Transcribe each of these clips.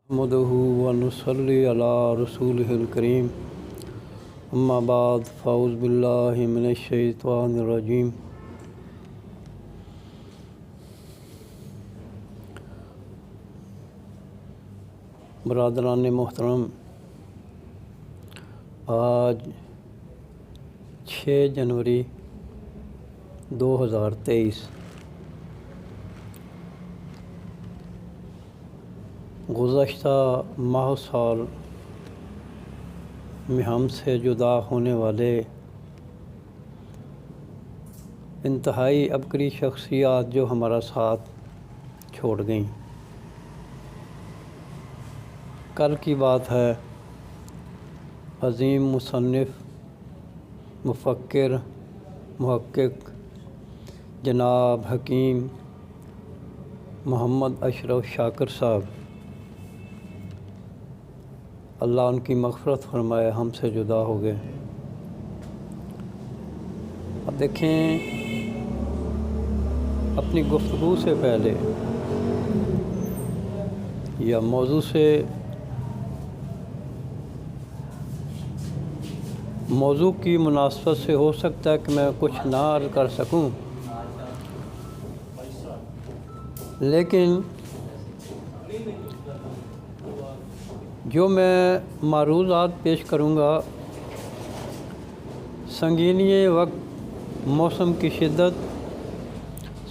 नहमदुहु व नुसल्ली अला रसूलिहिल करीम अम्मा बाद फ़ाउज़ बिल्लाहि मिनश शैतानिर रजीम। बरादरान मोहतरम, आज 6 जनवरी 2023 गुज़श्ता माह साल में हमसे जुदा होने वाले इंतहाई अबकरी शख्सियत जो हमारा साथ छोड़ गईं। कल की बात है, अज़ीम मुसन्निफ़, मुफ़क्किर, मुहक्किक जनाब हकीम मोहम्मद अशरफ शाकिर साहब, अल्लाह उनकी मग़फ़िरत फ़रमाए, हमसे जुदा हो गए। अब देखें, अपनी गुफ्तगू से पहले या मौजू की मुनासबत से हो सकता है कि मैं कुछ ना अर्ज़ कर सकूं, लेकिन जो मैं मारूज़ात पेश करूँगा, संगीनी वक्त, मौसम की शिद्दत,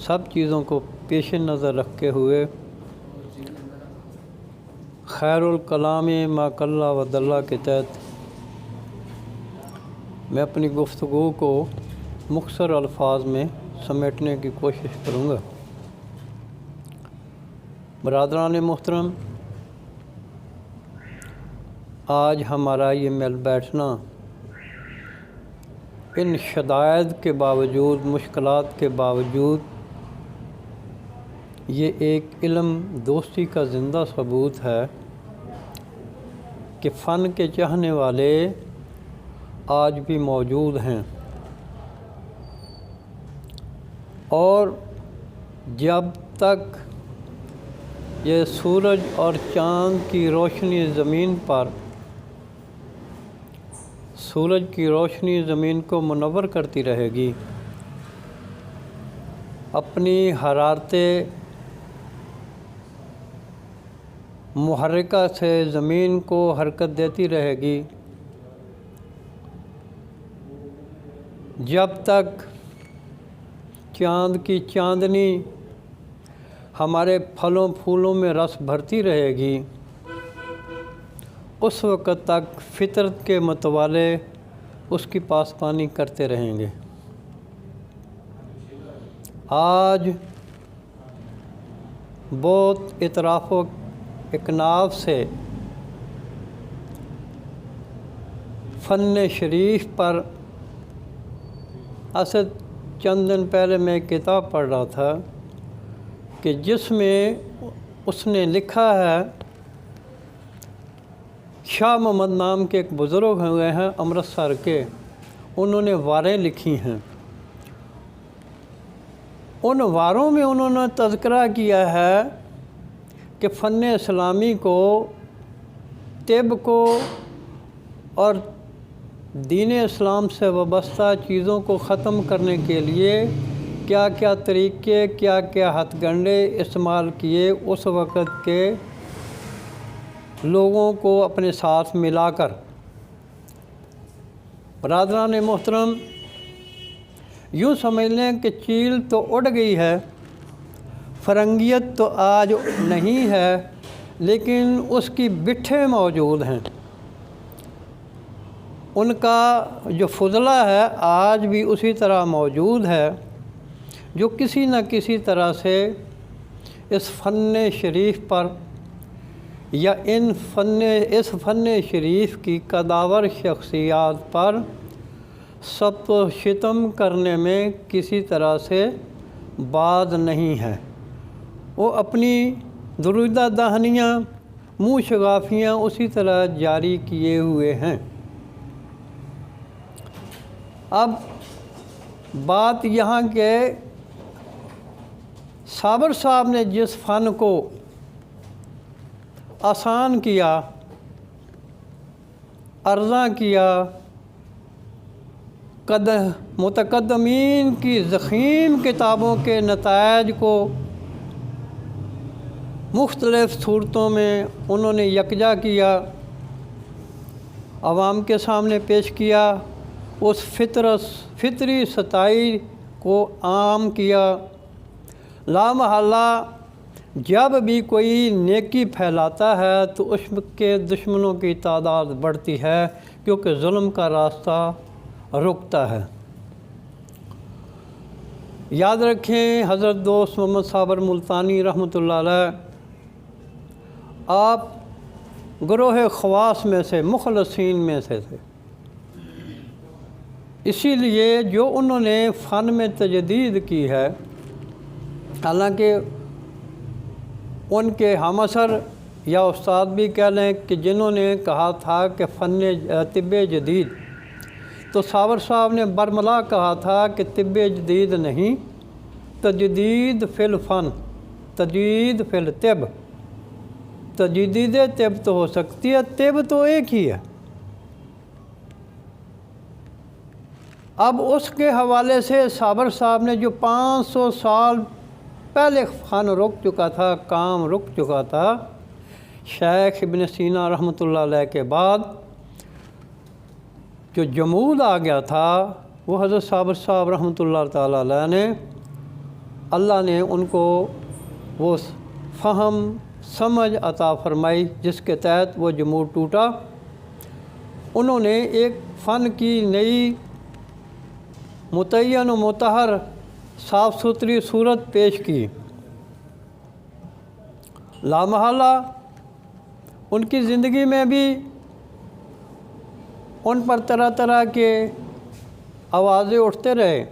सब चीज़ों को पेश नज़र रखते हुए खैरुल कलाम मा कल्ला व दल्ला के तहत मैं अपनी गुफ्तगू को मुख्तसर अल्फाज में समेटने की कोशिश करूँगा। बरादरान मोहतरम, आज हमारा ये मिल बैठना इन शदायद के बावजूद, मुश्किलात के बावजूद, ये एक इल्म दोस्ती का ज़िंदा सबूत है कि फ़न के चाहने वाले आज भी मौजूद हैं। और जब तक ये सूरज और चाँद की रोशनी ज़मीन पर, सूरज की रोशनी ज़मीन को मुनव्वर करती रहेगी, अपनी हरारते मुहर्रिका से ज़मीन को हरकत देती रहेगी, जब तक चाँद की चाँदनी हमारे फलों फूलों में रस भरती रहेगी, उस वक़्त तक फ़ितरत के मतवाले उसकी पासबानी करते रहेंगे। आज बहुत इतराफ़ व इकनाफ़ से फ़न शरीफ पर असद चंद दिन पहले मैं एक किताब पढ़ रहा था कि जिसमें उसने लिखा है, शाह मोहम्मद नाम के एक बुज़ुर्ग हुए हैं अमृतसर के, उन्होंने वारें लिखी हैं। उन वारों में उन्होंने तज़किरा किया है कि फ़न इस्लामी को, तिब को और दीन इस्लाम से वाबस्ता चीज़ों को ख़त्म करने के लिए क्या क्या तरीक़े, क्या क्या हथकंडे इस्तेमाल किए उस वक़्त के लोगों को अपने साथ मिलाकर। बरादरान मोहतरम, यूँ समझ लें कि चील तो उड़ गई है, फ़रंगियत तो आज नहीं है, लेकिन उसकी बिट्ठे मौजूद हैं। उनका जो फुज़ला है आज भी उसी तरह मौजूद है, जो किसी न किसी तरह से इस फ़न शरीफ पर या इस फ़न शरीफ की कदावर शख्सियत पर सब तो सितम करने में किसी तरह से बाज नहीं है। वो अपनी दुरुदा दहनियाँ, मुँह शगाफियाँ उसी तरह जारी किए हुए हैं। अब बात यहाँ के साबर साहब ने जिस फ़न को آسان کیا، ارزاں کیا، متقدمین کی ضخیم کتابوں کے نتائج کو مختلف صورتوں میں انہوں نے یکجا کیا، عوام کے سامنے پیش کیا، اس فطری ستائی کو عام کیا۔ لامحالہ جب بھی کوئی نیکی پھیلاتا ہے تو اس کے دشمنوں کی تعداد بڑھتی ہے، کیونکہ ظلم کا راستہ رکتا ہے۔ یاد رکھیں حضرت دوست محمد صابر ملتانی رحمۃ اللہ علیہ آپ گروہ خواص میں سے، مخلصین میں سے تھے، اسی لیے جو انہوں نے فن میں تجدید کی ہے، حالانکہ ان کے ہم عصر یا استاد بھی کہہ لیں کہ جنہوں نے کہا تھا کہ فن طب جدید، تو صابر صاحب نے برملا کہا تھا کہ طب جدید نہیں، تجدید فی الفن، تجدید فی الطب، تجدید طب تو ہو سکتی ہے، طب تو ایک ہی ہے۔ اب اس کے حوالے سے صابر صاحب نے جو 500 سال پہلے فن رک چکا تھا، کام رک چکا تھا، شیخ ابن سینا رحمۃ اللہ علیہ کے بعد جو جمود آ گیا تھا، وہ حضرت صابر صاحب رحمۃ اللہ تعالیٰ علیہ نے، اللہ نے ان کو وہ فہم سمجھ عطا فرمائی جس کے تحت وہ جمود ٹوٹا۔ انہوں نے ایک فن کی نئی متعین و مطہر صاف ستھری صورت پیش کی۔ لامحالہ ان کی زندگی میں بھی ان پر طرح طرح کے آوازیں اٹھتے رہے،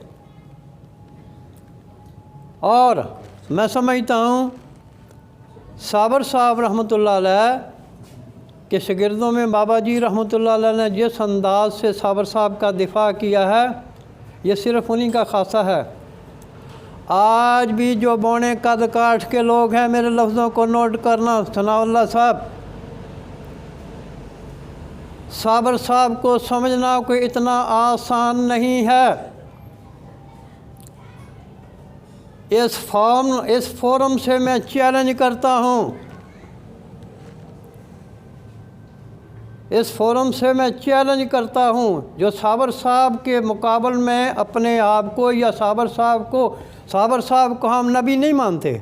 اور میں سمجھتا ہوں صابر صاحب رحمۃ اللہ علیہ کے شاگردوں میں بابا جی رحمۃ اللہ علیہ نے جس انداز سے صابر صاحب کا دفاع کیا ہے، یہ صرف انہی کا خاصہ ہے۔ آج بھی جو بونے قد کاٹ کے لوگ ہیں، میرے لفظوں کو نوٹ کرنا، ثناء اللہ صاحب، صابر صاحب کو سمجھنا کوئی اتنا آسان نہیں ہے۔ اس فورم سے میں چیلنج کرتا ہوں، اس فورم سے میں چیلنج کرتا ہوں جو صابر صاحب کے مقابل میں اپنے آپ کو یا صابر صاحب کو ہم نبی نہیں مانتے،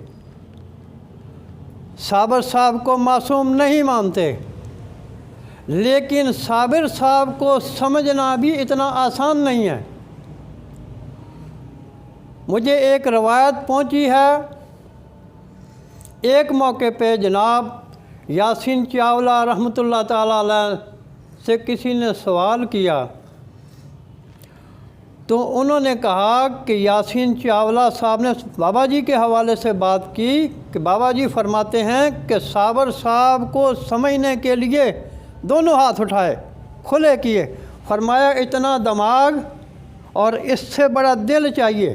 صابر صاحب کو معصوم نہیں مانتے، لیکن صابر صاحب کو سمجھنا بھی اتنا آسان نہیں ہے۔ مجھے ایک روایت پہنچی ہے، ایک موقع پہ جناب یاسین چاولہ رحمۃ اللہ تعالیٰ علیہ سے کسی نے سوال کیا، تو انہوں نے کہا کہ یاسین چاولہ صاحب نے بابا جی کے حوالے سے بات کی کہ بابا جی فرماتے ہیں کہ صابر صاحب کو سمجھنے کے لیے دونوں ہاتھ اٹھائے، کھلے کیے، فرمایا اتنا دماغ اور اس سے بڑا دل چاہیے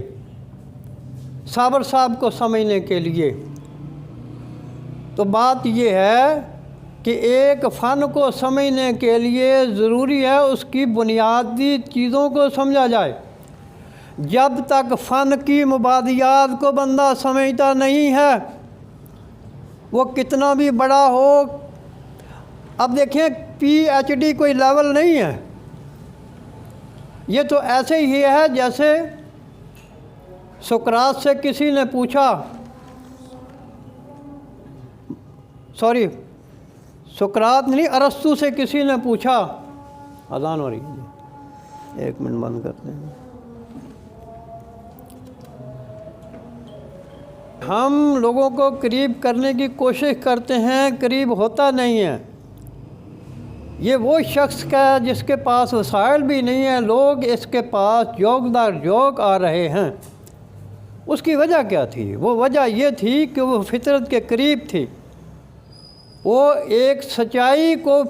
صابر صاحب کو سمجھنے کے لیے۔ تو بات یہ ہے کہ ایک فن کو سمجھنے کے لیے ضروری ہے اس کی بنیادی چیزوں کو سمجھا جائے۔ جب تک فن کی مبادیات کو بندہ سمجھتا نہیں ہے، وہ کتنا بھی بڑا ہو، اب دیکھیں پی ایچ ڈی کوئی لیول نہیں ہے، یہ تو ایسے ہی ہے جیسے سقراط سے کسی نے پوچھا، سقراط نہیں، ارسطو سے کسی نے پوچھا، اذان ہو رہی ہے، ایک منٹ بند کرتے ہیں۔ ہم لوگوں کو قریب کرنے کی کوشش کرتے ہیں، قریب ہوتا نہیں ہے۔ یہ وہ شخص کا جس کے پاس وسائل بھی نہیں ہیں، لوگ اس کے پاس جوک در جوک آ رہے ہیں۔ اس کی وجہ کیا تھی؟ وہ وجہ یہ تھی کہ وہ فطرت کے قریب تھی، وہ ایک سچائی کو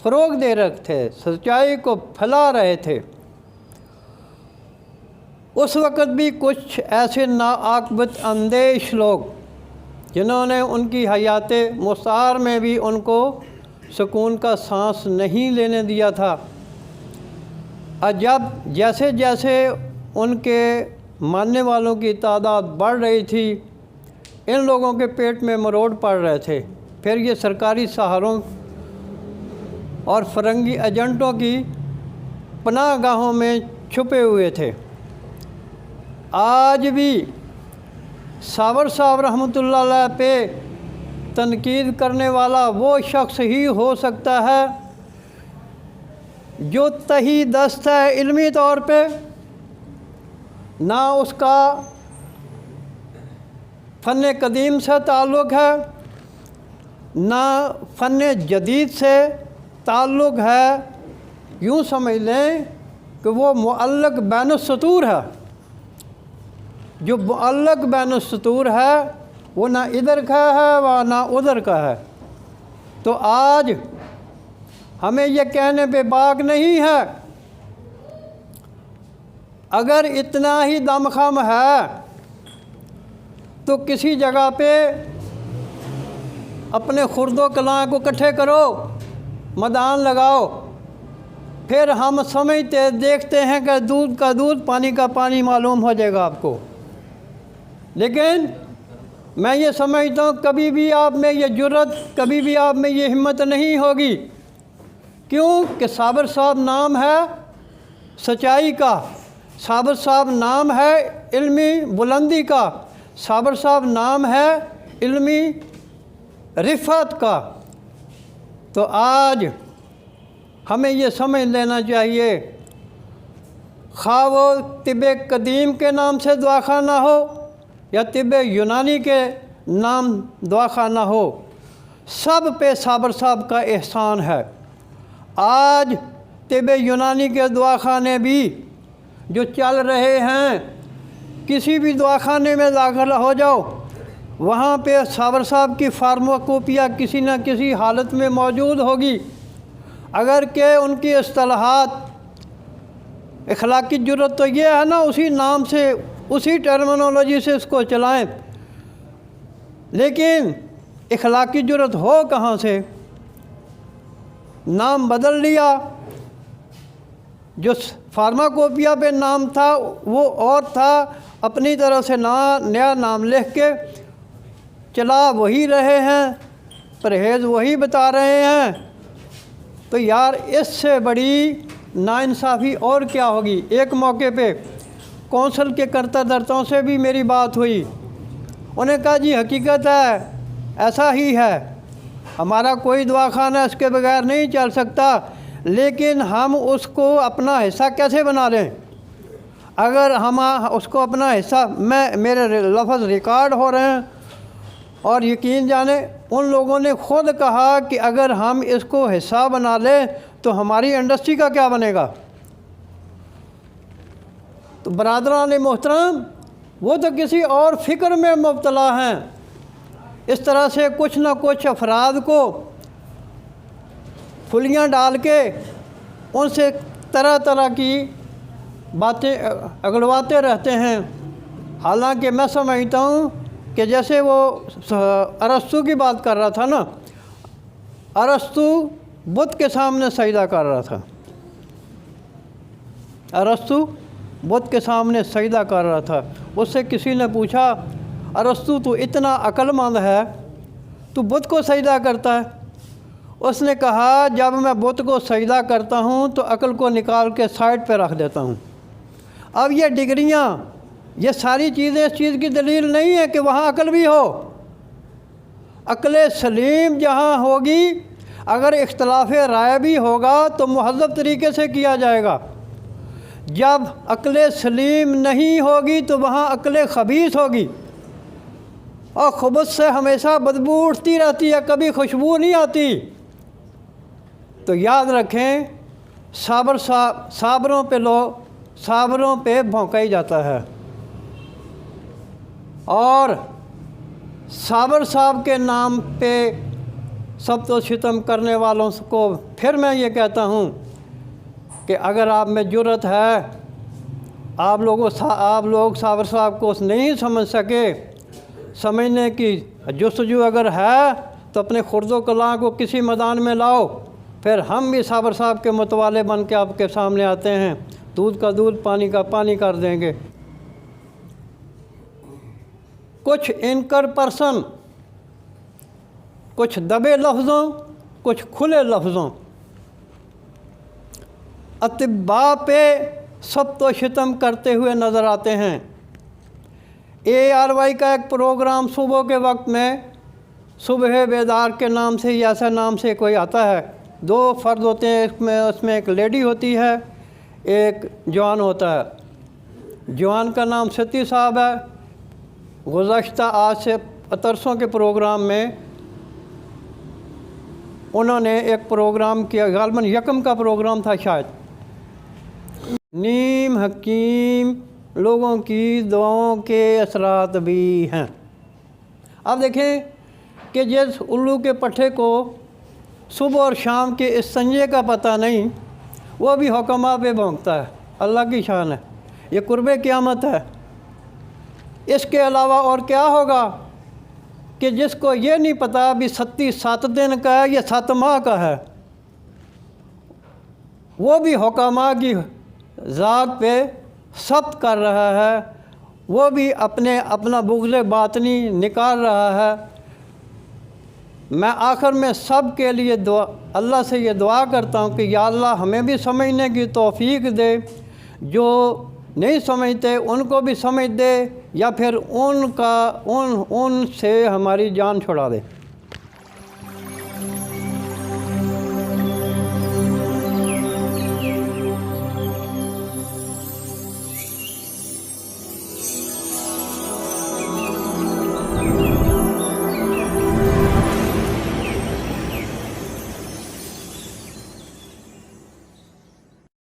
فروغ دے رہے تھے، سچائی کو پھیلا رہے تھے۔ اس وقت بھی کچھ ایسے ناعاقبت اندیش لوگ जिन्होंने उनकी हयात मुस्तार में भी उनको सुकून का सांस नहीं लेने दिया था। और जब जैसे जैसे उनके मानने वालों की तादाद बढ़ रही थी, इन लोगों के पेट में मरोड़ पड़ रहे थे। फिर ये सरकारी सहारों और फरंगी एजेंटों की पनाहगाहों में छुपे हुए थे। आज भी साबर साहब रहमतुल्लाह अलैह पे तनकीद करने वाला वो शख्स ही हो सकता है जो तही दस्त है इल्मी तौर पे, ना उसका फ़न कदीम से ताल्लुक़ है, ना फ़न जदीद से ताल्लुक़ है। यूँ समझ लें कि वो मुअल्लक़ बैनुस्सतूर है। जो मुअल्लक़ बैनुस्सतूर है वो ना इधर का है व ना उधर का है। तो आज हमें ये कहने पे बाक नहीं है, अगर इतना ही दमखम है तो किसी जगह पे अपने खुर्दो कलां को इकट्ठे करो, मैदान लगाओ, फिर हम समझते देखते हैं कि दूध का दूध पानी का पानी मालूम हो जाएगा आपको। लेकिन मैं ये समझता हूँ कभी भी आप में ये जुर्रत, कभी भी आप में ये हिम्मत नहीं होगी। क्यों कि साबर साहब नाम है सच्चाई का, साबर साहब नाम है इल्मी बुलंदी का, साबर साहब नाम है इल्मी रिफ़त का। तो आज हमें ये समझ लेना चाहिए, खा वो तिब कदीम के नाम से दवाखाना हो या तिब यूनानी के नाम दवाखाना हो, सब पे साबर साहब का एहसान है। आज तिब यूनानी के दवाखाने भी जो चल रहे हैं, किसी भी दवाखाने में दाखिल हो जाओ, वहाँ पे साबर साहब की फार्माकोपिया किसी न किसी हालत में मौजूद होगी। अगर के उनकी इस्तिलाहात इखलाकी जुर्रत तो ये है ना, उसी नाम से उसी टर्मिनोलॉजी से इसको चलाएं, लेकिन इखलाकी जुर्रत हो कहाँ से? नाम बदल लिया, जो फार्माकोपिया पे नाम था वो और था, अपनी तरह से नया नाम लिख के चला वही रहे हैं, परहेज़ वही बता रहे हैं। तो यार इससे बड़ी नाइंसाफ़ी और क्या होगी। एक मौके पे कौंसल के कर्ता धर्ताओं से भी मेरी बात हुई, उन्हें कहा जी हकीकत है, ऐसा ही है, हमारा कोई दवाखाना इसके बगैर नहीं चल सकता, लेकिन हम उसको अपना हिस्सा कैसे बना लें? अगर हम उसको अपना हिस्सा, मेरे लफ्ज़ रिकॉर्ड हो रहे हैं, और यकीन जाने उन लोगों ने ख़ुद कहा कि अगर हम इसको हिस्सा बना लें तो हमारी इंडस्ट्री का क्या बनेगा। तो बरादरान मोहतरम, वो तो किसी और फ़िक्र में मुब्तला हैं। इस तरह से कुछ न कुछ अफराद को फुलियाँ डाल के उनसे तरह तरह की बातें अगलवाते रहते हैं। हालांकि मैं समझता हूँ कि जैसे वो अरस्तु की बात कर रहा था ना, अरस्तु बुत के सामने सजदा कर रहा था, अरस्तु बुत के सामने सजदा कर रहा था। उससे किसी ने पूछा, अरस्तु तू इतना अक्लमंद है, तू बुत को सजदा करता है? उसने कहा, जब मैं बुत को सजदा करता हूँ तो अक्ल को निकाल के साइड पे रख देता हूँ। अब ये डिग्रियाँ, ये सारी चीज़ें इस चीज़ की दलील नहीं है कि वहाँ अक्ल भी हो। अक्ल सलीम जहाँ होगी, अगर इख्तलाफ राय भी होगा तो मुहज़्ज़ब तरीके से किया जाएगा। जब अक्ल सलीम नहीं होगी तो वहाँ अक्ल खबीस होगी, और खुबुस से हमेशा बदबू उठती रहती है, कभी खुशबू नहीं आती। तो याद रखें, साबरों पे भौंका ही जाता है। और साबर साहब के नाम पे सब तो सितम करने वालों को फिर मैं ये कहता हूँ कि अगर आप में जुर्रत है, आप लोग साबर साहब को नहीं समझ सके, समझने की जस्तजू अगर है तो अपने खुर्दो कलां को किसी मैदान में लाओ, फिर हम भी साबर साहब के मतवाले बन के आपके सामने आते हैं, दूध का दूध पानी का पानी कर देंगे। कुछ इनकर पर्सन, कुछ दबे लफ्ज़ों, कुछ खुले लफ्ज़ों, अतिबा पे सब तो शितम करते हुए नज़र आते हैं। ARY का एक प्रोग्राम सुबह के वक्त में, सुबह बेदार के नाम से या ऐसा नाम से कोई आता है, 2 फ़र्द होते हैं, उसमें एक लेडी होती है, एक जवान होता है। जवान का नाम सती साहब है। गुज़श्ता आज से तरसों के प्रोग्राम में उन्होंने एक प्रोग्राम किया, गालबन यकम का प्रोग्राम था शायद, नीम हकीम लोगों की दुआओं के असरात भी हैं। अब देखें कि जिस उल्लू के पट्टे को सुबह और शाम के इस संजे का पता नहीं, वो भी हुक्मा पे भौंकता है। अल्लाह की शान है, ये कुर्बे क़यामत है। इसके अलावा और क्या होगा कि जिसको ये नहीं पता अभी 7 दिन का है या 7 माह का है, वो भी हुक्मा की ज़ात पे सब्त कर रहा है, वो भी अपना बुग़्ज़ बातनी निकाल रहा है। मैं आखिर में सब के लिए अल्लाह से ये दुआ करता हूँ कि या अल्लाह हमें भी समझने की तौफ़ीक दे, जो नहीं समझते उनको भी समझ दे, या फिर उनसे हमारी जान छुड़ा दे।